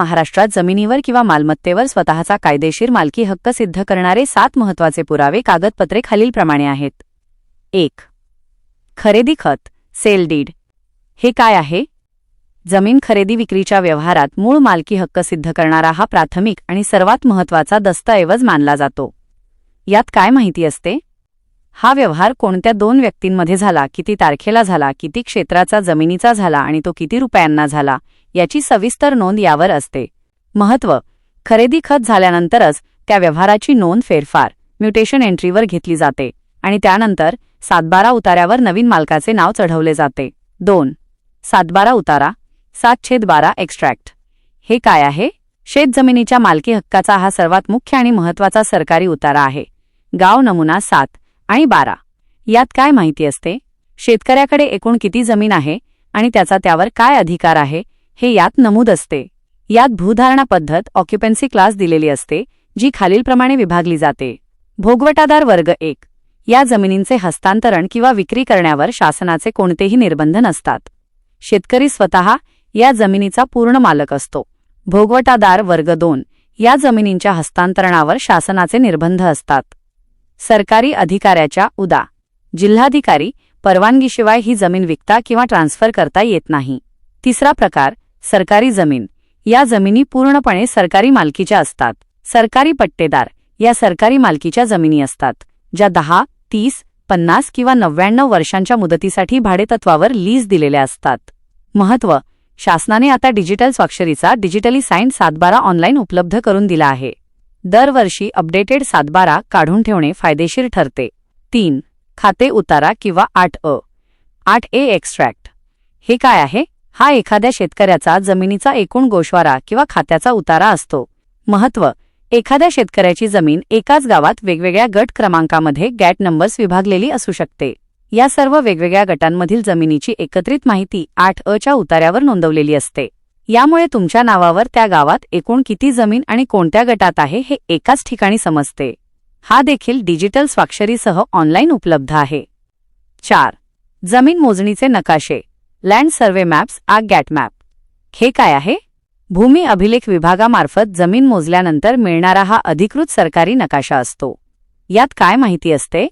महाराष्ट्रात जमिनीवर किंवा मालमत्तेवर स्वतःचा कायदेशीर मालकी हक्क सिद्ध करणारे 7 महत्त्वाचे पुरावे कागदपत्रे खालीलप्रमाणे आहेत. 1. खरेदी खत, सेल डीड. हे काय आहे? जमीन खरेदी विक्रीच्या व्यवहारात मूळ मालकी हक्क सिद्ध करणारा हा प्राथमिक आणि सर्वात महत्त्वाचा दस्तऐवज मानला जातो. यात काय माहिती असते? हा व्यवहार कोणत्या 2 व्यक्तींमध्ये झाला, किती तारखेला झाला, किती क्षेत्राचा जमिनीचा झाला आणि तो किती रुपयांना झाला, याची सविस्तर नोंद यावर असते. महत्त्व: खरेदी खत झाल्यानंतरच त्या व्यवहाराची नोंद फेरफार म्युटेशन एंट्रीवर घेतली जाते आणि त्यानंतर 7/12 उतार्यावर नवीन मालकाचे नाव चढवले जाते. 2. 7/12 उतारा, 7/12 एक्स्ट्रॅक्ट. हे काय आहे? शेतजमिनीच्या मालकी हक्काचा हा सर्वात मुख्य आणि महत्त्वाचा सरकारी उतारा आहे. गाव नमुना 7 आणि 12. यात काय माहिती असते? शेतकऱ्याकडे एकूण किती जमीन आहे आणि त्याचा त्यावर काय अधिकार आहे हे यात नमूद असते. यात भूधारणा पद्धत ऑक्युपन्सी क्लास दिलेली असते, जी खालीलप्रमाणे विभागली जाते. भोगवटादार वर्ग 1. या जमिनींचे हस्तांतरण किंवा विक्री करण्यावर शासनाचे कोणतेही निर्बंध नसतात. शेतकरी स्वतः या जमिनीचा पूर्ण मालक असतो. भोगवटादार वर्ग 2. या जमिनींच्या हस्तांतरणावर शासनाचे निर्बंध असतात. सरकारी अधिकाऱ्याच्या उदा. जिल्हाधिकारी परवानगीशिवाय ही जमीन विकता किंवा ट्रान्सफर करता येत नाही. 3रा प्रकार, सरकारी जमीन. या जमिनी पूर्णपणे सरकारी मालकीच्या असतात. सरकारी पट्टेदार या सरकारी मालकीच्या जमिनी असतात, ज्या 10, 30, 50 किंवा 99 वर्षांच्या मुदतीसाठी भाडेतत्वावर लीज दिलेल्या असतात. महत्त्व: शासनाने आता डिजिटल स्वाक्षरीचा डिजिटली साइंड 7/12 ऑनलाईन उपलब्ध करून दिला आहे. दरवर्षी अपडेटेड 7/12 काढून ठेवणे फायदेशीर ठरते. 3. खाते उतारा किंवा 8A. 8A extract. हे काय आहे? हा एखाद्या शेतकऱ्याचा जमिनीचा एकूण गोषवारा किंवा खात्याचा उतारा असतो. महत्त्व: एखाद्या शेतकऱ्याची जमीन एकाच गावात वेगवेगळ्या गट क्रमांकामध्ये गॅट नंबर्स विभागलेली असू शकते. या सर्व वेगवेगळ्या गटांमधील जमिनीची एकत्रित माहिती 8A च्या उतार्यावर नोंदवलेली असते. यामुळे तुमच्या नावावर त्या गावात एकूण किती जमीन आणि कोणत्या गटात आहे हे एकाच ठिकाणी समजते. हा देखील डिजिटल स्वाक्षरीसह ऑनलाईन उपलब्ध आहे. 4. जमीन मोजणीचे नकाशे, land survey maps get map. हे काय आहे? भूमी अभिलेख विभागामार्फत जमीन मोजल्यानंतर मिळणारा हा अधिकृत सरकारी नकाशा असतो. यात काय माहिती असते?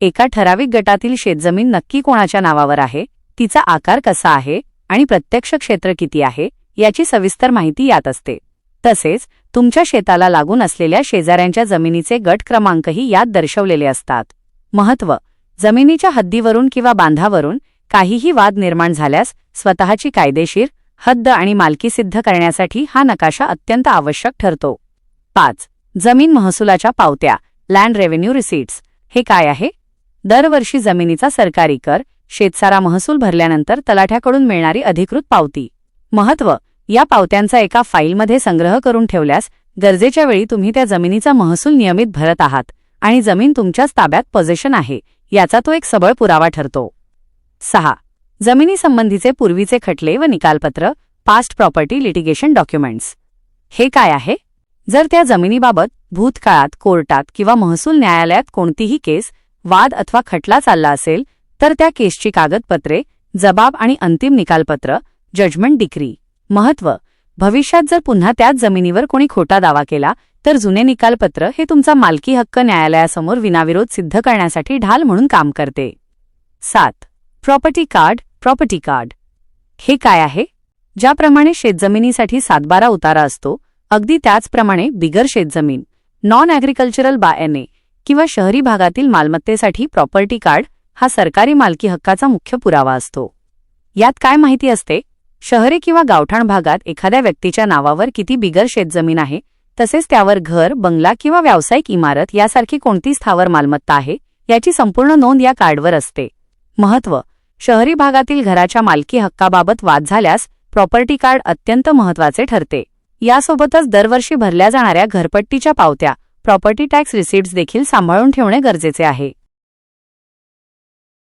एका ठराविक गटातील शेतजमीन नक्की कोणाच्या नावावर आहे, तिचा आकार कसा आहे आणि प्रत्यक्ष क्षेत्र किती आहे याची सविस्तर माहिती यात असते. तसेच तुमच्या शेताला लागून असलेल्या शेजाऱ्यांच्या जमिनीचे गट क्रमांकही यात दर्शवलेले असतात. महत्त्व: जमिनीच्या हद्दीवरून किंवा बांधावरून काहीही वाद निर्माण झाल्यास स्वतःची कायदेशीर हद्द आणि मालकी सिद्ध करण्यासाठी हा नकाशा अत्यंत आवश्यक ठरतो. 5. जमीन महसुलाच्या पावत्या, लँड रेव्हेन्यू रिसीट्स. हे काय आहे? दरवर्षी जमिनीचा सरकारी कर, शेतसारा महसूल भरल्यानंतर तलाठ्याकडून मिळणारी अधिकृत पावती. महत्त्व: या पावत्यांचा एका फाईलमध्ये संग्रह करून ठेवल्यास गरजेच्या वेळी तुम्ही त्या जमिनीचा महसूल नियमित भरत आहात आणि जमीन तुमच्याच ताब्यात पोझिशन आहे याचा तो एक सबळ पुरावा ठरतो. 6. जमिनीसंबंधीचे पूर्वीचे खटले व निकालपत्र, पास्ट प्रॉपर्टी लिटिगेशन डॉक्युमेंट्स. हे काय आहे? जर त्या जमिनीबाबत भूतकाळात कोर्टात किंवा महसूल न्यायालयात कोणतीही केस, वाद अथवा खटला चालला असेल तर त्या केसची कागदपत्रे, जबाब आणि अंतिम निकालपत्र, जजमेंट डिक्री. महत्त्व: भविष्यात जर पुन्हा त्याच जमिनीवर कोणी खोटा दावा केला तर जुने निकालपत्र हे तुमचा मालकी हक्क न्यायालयासमोर विनाविरोध सिद्ध करण्यासाठी ढाल म्हणून काम करते. 7. Property card, property card. हे काय आहे? ज्याप्रमाणे शेतजमिनीसाठी 7/12 उतारा असतो, अगदी त्याचप्रमाणे बिगर शेतजमीन, नॉन ॲग्रिकल्चरल NA किंवा शहरी भागातील मालमत्तेसाठी प्रॉपर्टी कार्ड हा सरकारी मालकी हक्काचा मुख्य पुरावा असतो. यात काय माहिती असते? शहरी किंवा गावठाण भागात एखाद्या व्यक्तीच्या नावावर किती बिगर शेतजमीन आहे, तसेच त्यावर घर, बंगला किंवा व्यावसायिक इमारत यासारखी कोणती स्थावर मालमत्ता आहे याची संपूर्ण नोंद या कार्डवर असते. महत्त्व: शहरी भागातील घराच्या मालकी हक्काबाबत वाद झाल्यास प्रॉपर्टी कार्ड अत्यंत महत्त्वाचे ठरते. यासोबतच दरवर्षी भरल्या जाणाऱ्या घरपट्टीच्या पावत्या, प्रॉपर्टी टॅक्स रिसीट्स देखील सांभाळून ठेवणे गरजेचे आहे.